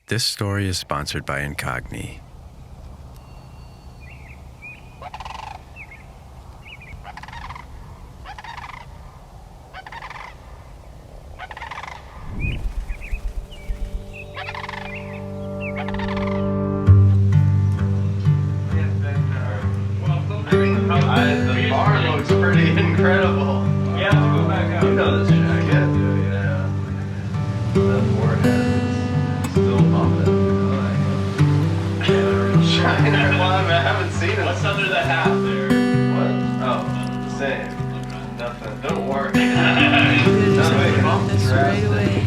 This story is sponsored by Incogni. The bar looks pretty incredible. We have to go back out. You know this jacket? Yeah. That forehead is still bumping. Shiner. Well, I haven't seen it. What's under the hat there? What? Oh, the same. Nothing. Don't worry. That's right away.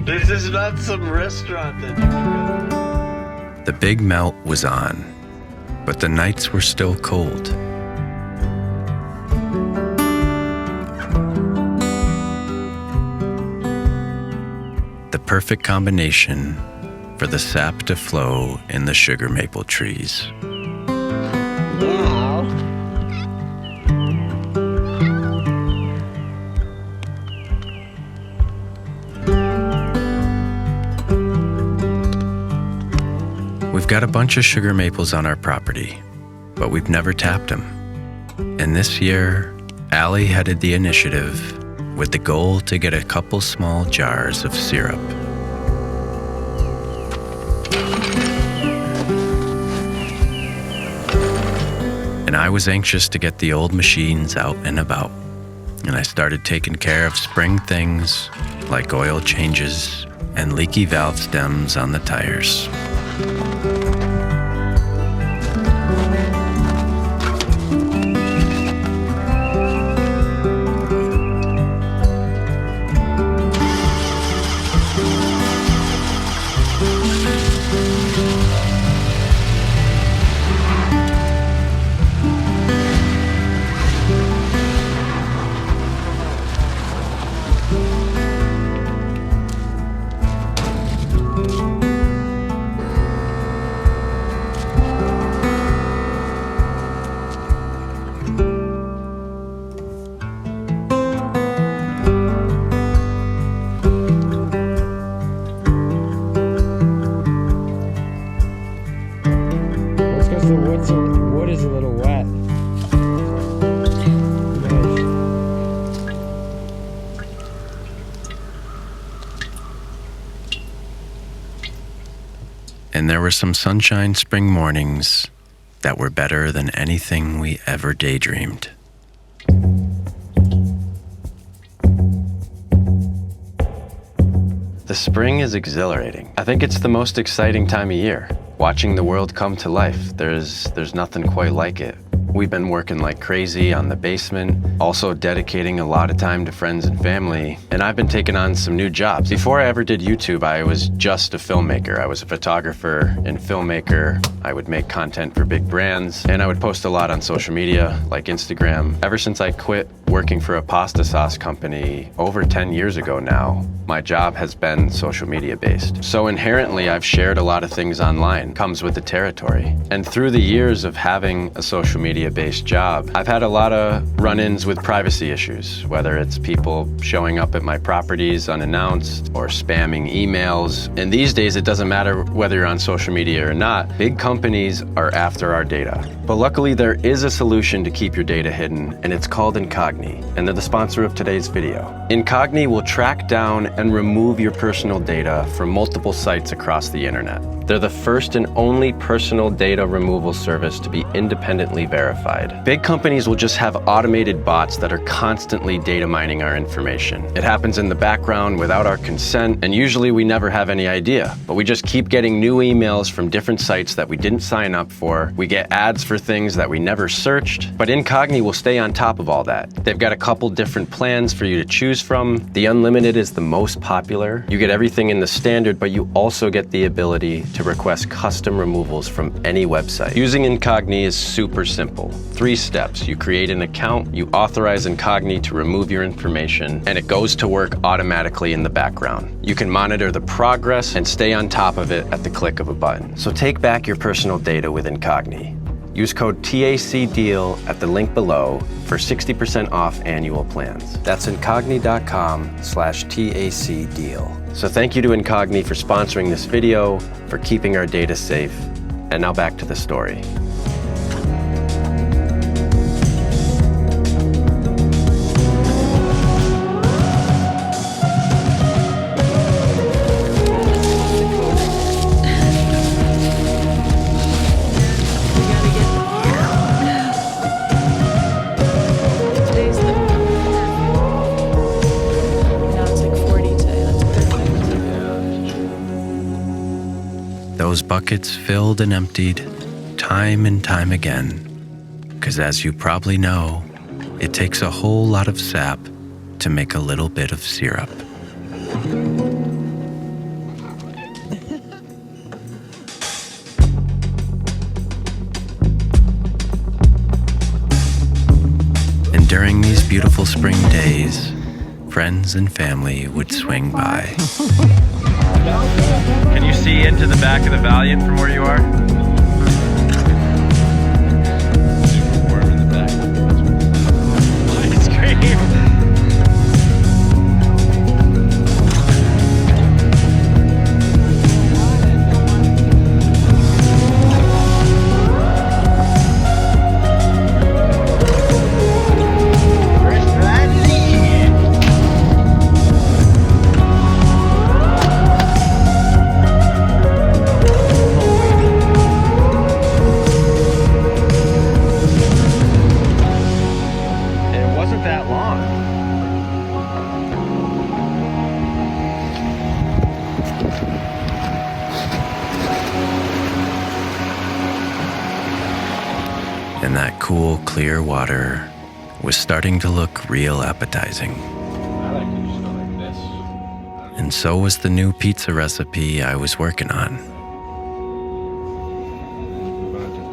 This is not some restaurant that you can go to. The big melt was on, but the nights were still cold. The perfect combination for the sap to flow in the sugar maple trees. Wow. We've got a bunch of sugar maples on our property, but we've never tapped them. And this year, Allie headed the initiative with the goal to get a couple small jars of syrup. And I was anxious to get the old machines out and about, and I started taking care of spring things like oil changes and leaky valve stems on the tires. The wood is a little wet. And there were some sunshine spring mornings that were better than anything we ever daydreamed. The spring is exhilarating. I think it's the most exciting time of year. Watching the world come to life, there's nothing quite like it. We've been working like crazy on the basement, also dedicating a lot of time to friends and family, and I've been taking on some new jobs. Before I ever did YouTube, I was just a filmmaker. I was a photographer and filmmaker. I would make content for big brands, and I would post a lot on social media, like Instagram. Ever since I quit working for a pasta sauce company over 10 years ago now, my job has been social media based. So inherently, I've shared a lot of things online. Comes with the territory. And through the years of having a social media based job, I've had a lot of run-ins with privacy issues, whether it's people showing up at my properties unannounced or spamming emails. And these days, it doesn't matter whether you're on social media or not, big companies are after our data. But luckily, there is a solution to keep your data hidden, and it's called Incogni, and they're the sponsor of today's video. Incogni will track down and remove your personal data from multiple sites across the internet. They're the first and only personal data removal service to be independently verified. Big companies will just have automated bots that are constantly data mining our information. It happens in the background without our consent, and usually we never have any idea. But we just keep getting new emails from different sites that we didn't sign up for. We get ads for things that we never searched. But Incogni will stay on top of all that. They've got a couple different plans for you to choose from. The Unlimited is the most popular. You get everything in the standard, but you also get the ability to request custom removals from any website. Using Incogni is super simple. 3 steps. You create an account, you authorize Incogni to remove your information, and it goes to work automatically in the background. You can monitor the progress and stay on top of it at the click of a button. So take back your personal data with Incogni. Use code TACDEAL at the link below for 60% off annual plans. That's incogni.com/TACDEAL. So thank you to Incogni for sponsoring this video, for keeping our data safe. And now back to the story. Those buckets filled and emptied time and time again, because as you probably know, it takes a whole lot of sap to make a little bit of syrup. And during these beautiful spring days, friends and family would swing by. Can you see into the back of the Valiant from where you are? Super warm in the back. Ice cream. And that cool, clear water was starting to look real appetizing. I like to just go like this. And so was the new pizza recipe I was working on. Move on to the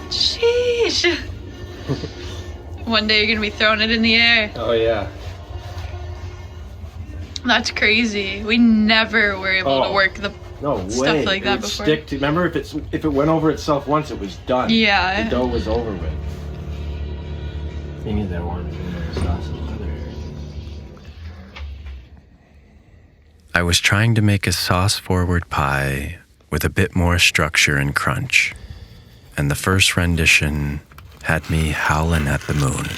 fists. Sheesh. One day you're gonna be throwing it in the air. Oh yeah. That's crazy. We never were able to work the No way. stuff like that It would before. Stick to, remember, if it went over itself once, it was done. Yeah. The dough was over with. You need that one sauce in other areas. I was trying to make a sauce-forward pie with a bit more structure and crunch, and the first rendition had me howling at the moon.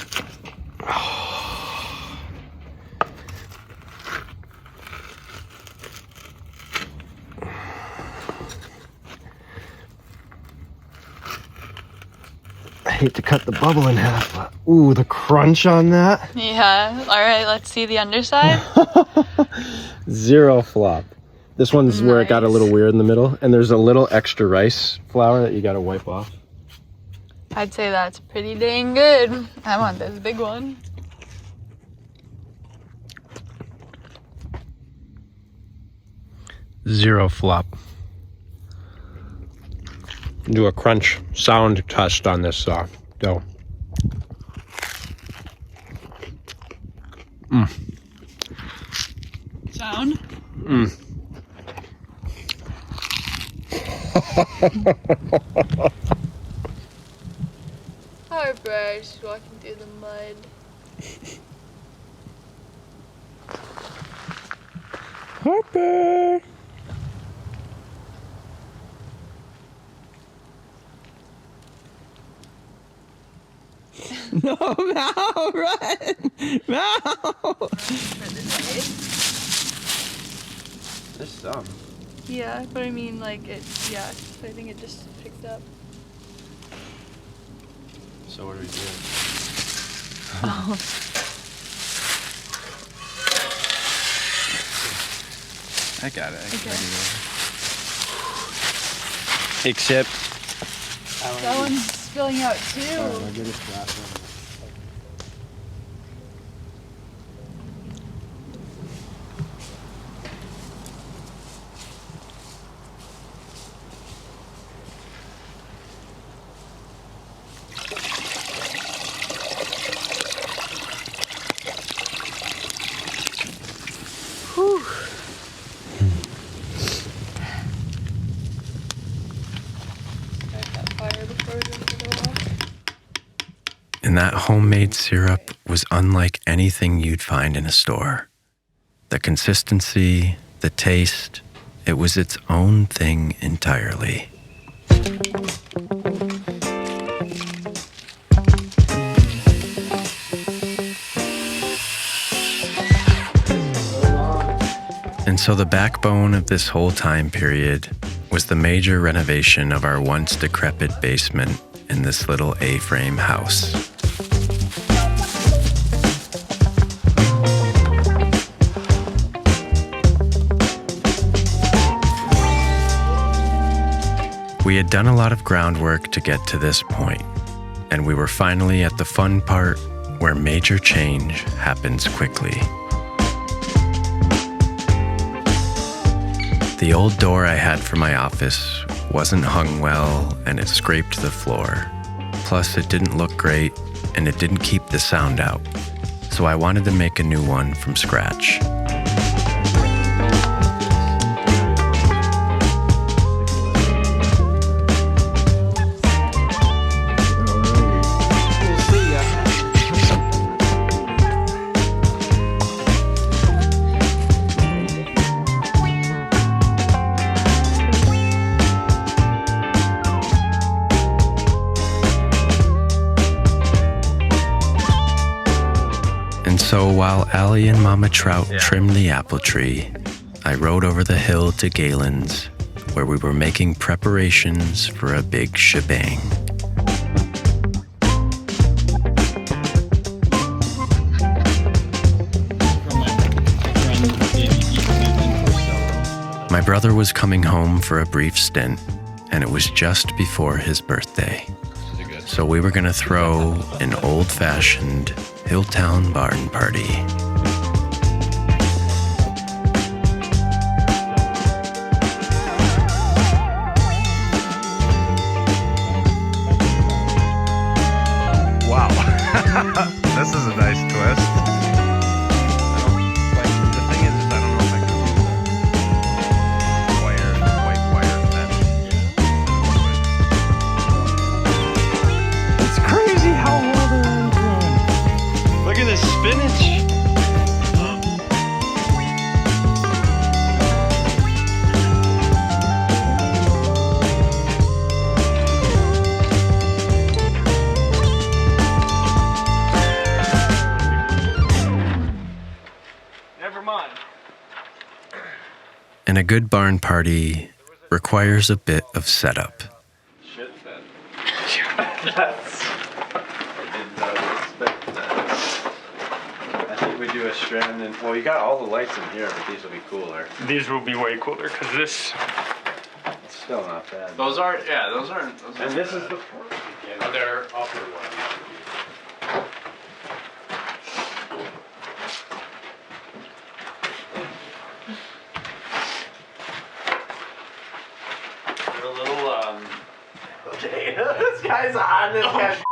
I hate to cut the bubble in half, but ooh, the crunch on that. Yeah. All right. Let's see the underside. Zero flop. This one's where it got a Nice. little weird in the middle, and there's a little extra rice flour that you gotta wipe off. I'd say that's pretty dang good. I want this big one. Zero flop. Do a crunch sound test on this dough. Sound? Harper, she's walking through the mud. Harper. No, Mal, run! Mal! There's some. Yeah, but I mean, like, yeah, I think it just picked up. So what do we do? Oh. I got it. Okay. Except. That one's spilling out too. I'll get a flat one. And that homemade syrup was unlike anything you'd find in a store. The consistency, the taste, it was its own thing entirely. And so the backbone of this whole time period was the major renovation of our once decrepit basement in this little A-frame house. We had done a lot of groundwork to get to this point, and we were finally at the fun part where major change happens quickly. The old door I had for my office wasn't hung well, and it scraped the floor. Plus, it didn't look great, and it didn't keep the sound out. So I wanted to make a new one from scratch. So while Allie and Mama Trout trimmed the apple tree, I rode over the hill to Galen's, where we were making preparations for a big shebang. My brother was coming home for a brief stint, and it was just before his birthday. So we were gonna throw an old-fashioned Hilltown barn party. Wow. This is a nice twist. The thing is, I don't know if I can do the white wire fence. It's crazy how well the line's going. Look at this spinach. Never mind. And a good barn party requires a bit of setup. Shit then. That's... I did not expect that. I think we do a strand and... Well, you got all the lights in here, but these will be cooler. These will be way cooler because this. It's still not bad. Those aren't. Yeah, those aren't. And this is the fourth. Oh, they're upper one. They're a little Okay, this guy's on this guy's...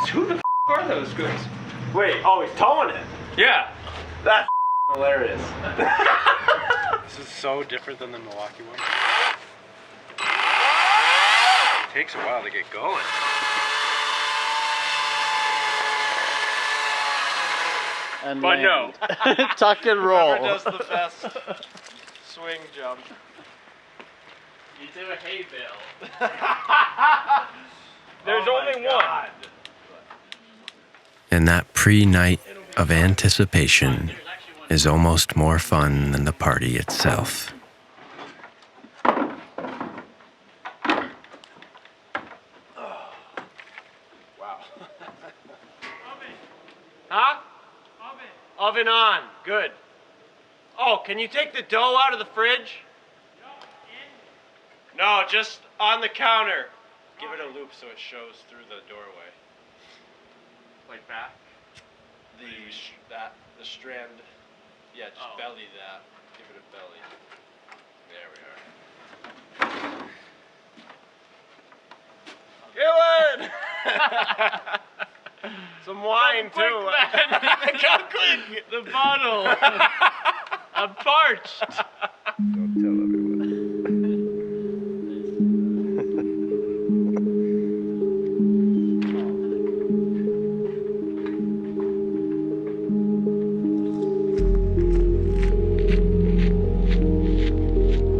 Who the are those goods? Wait, oh, he's towing it. Yeah. That's hilarious. This is so different than the Milwaukee one. It takes a while to get going. And But no. tuck and roll. Whoever does the best swing jump. You do a hay bale. There's Oh only my one. God. And that pre-night of anticipation is almost more fun than the party itself. Huh? Oven on. Good. Oh, can you take the dough out of the fridge? No, just on the counter. Give it a loop so it shows through the doorway. Like that? The strand. Yeah, just belly that. Give it a belly. There we are. Killing! Some wine too. Come quick! The bottle. I'm parched. Don't tell everyone.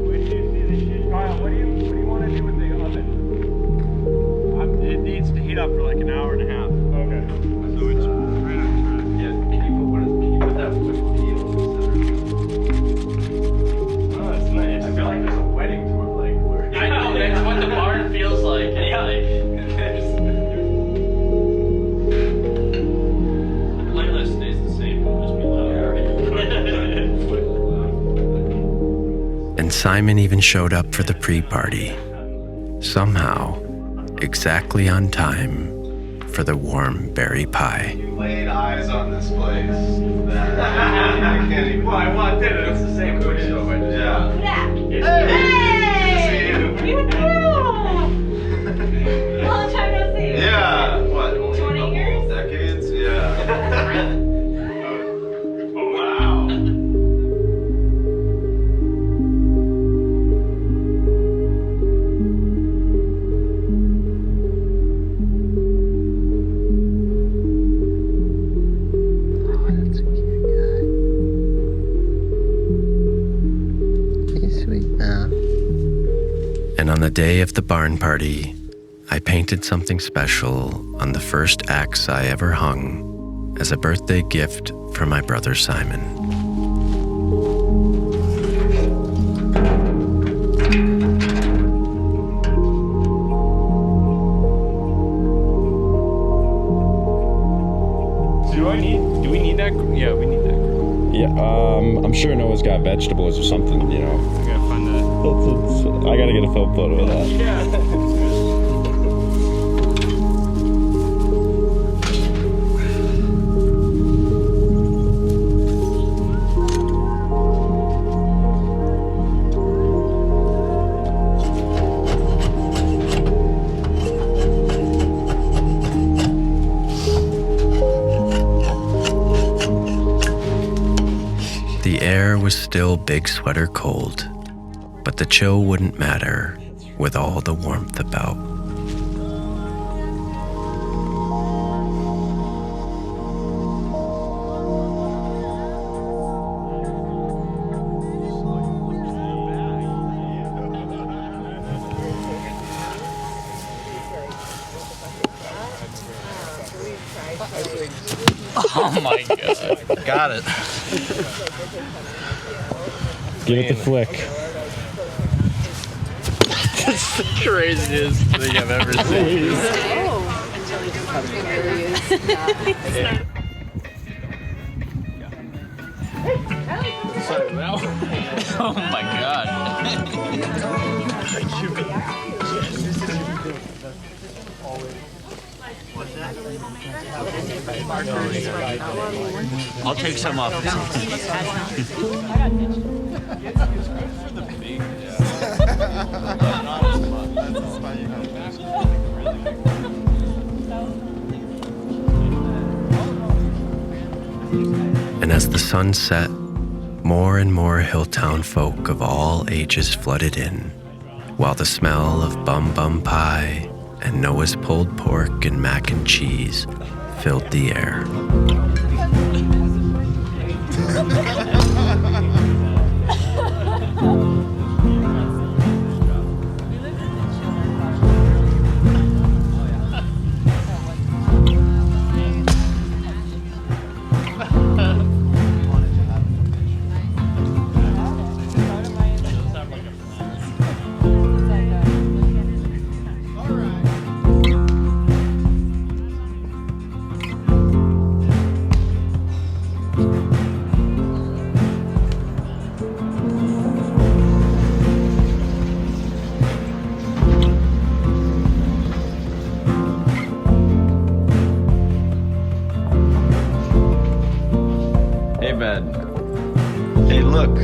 When do you see the shit, Kyle? What do you want to do with the oven? It needs to heat up for like an hour and a half. Okay. So it's right on track. Yeah, can you put that whipped peel instead of? Oh, that's nice. I feel like there's a wedding tour, like where. I know, that's what the barn feels like. Yeah. The playlist stays the same, it'll just be louder. And Simon even showed up for the pre-party. Somehow, exactly on time for the warm berry pie. You laid eyes on this place. I can't even. Well, I walked in and it's the same food show. Yeah. Hey! Good to see you. You long time no see. Yeah. What? Only 20 a couple years? decades? Yeah. Oh, wow. And on the day of the barn party, I painted something special on the first axe I ever hung as a birthday gift for my brother Simon. Do we need that? Yeah, we need that. Yeah, I'm sure Noah's got vegetables or something, you know. We gotta find that. I gotta get a film photo of that. The air was still big sweater cold, but the chill wouldn't matter with all the warmth about. Oh my god. Got it. Give it the flick. It's the craziest thing I've ever seen. Oh my god. I'll take some off. And as the sun set, more and more Hilltown folk of all ages flooded in, while the smell of bum pie and Noah's pulled pork and mac and cheese filled the air. look.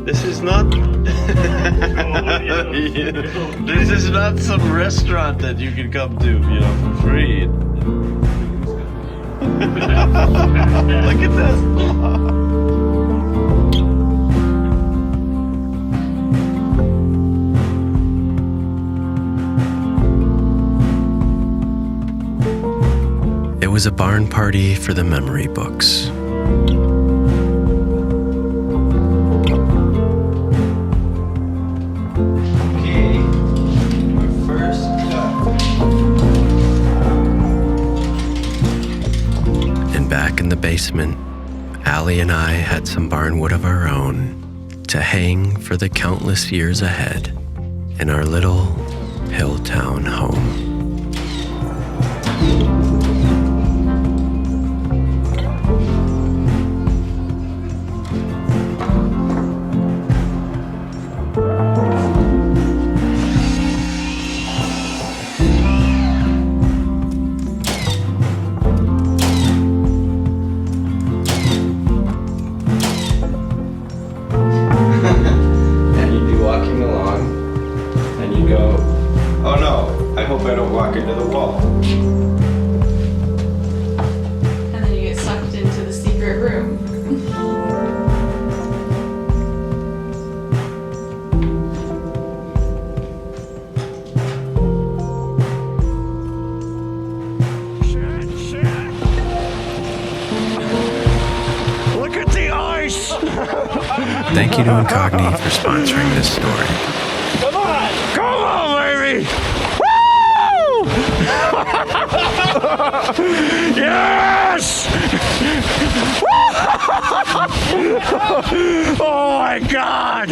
This is not. This is not some restaurant that you can come to, for free. Look at this. It was a barn party for the memory books. Okay, our first cut. And back in the basement, Allie and I had some barnwood of our own to hang for the countless years ahead in our little Hilltown home. And you'd be walking along, and you go, oh no, I hope I don't walk into the wall. And then you get sucked into the secret room. Look at the ice! Thank you to Incogni for sponsoring this story. Come on, baby! Woo! Yes! Oh my God!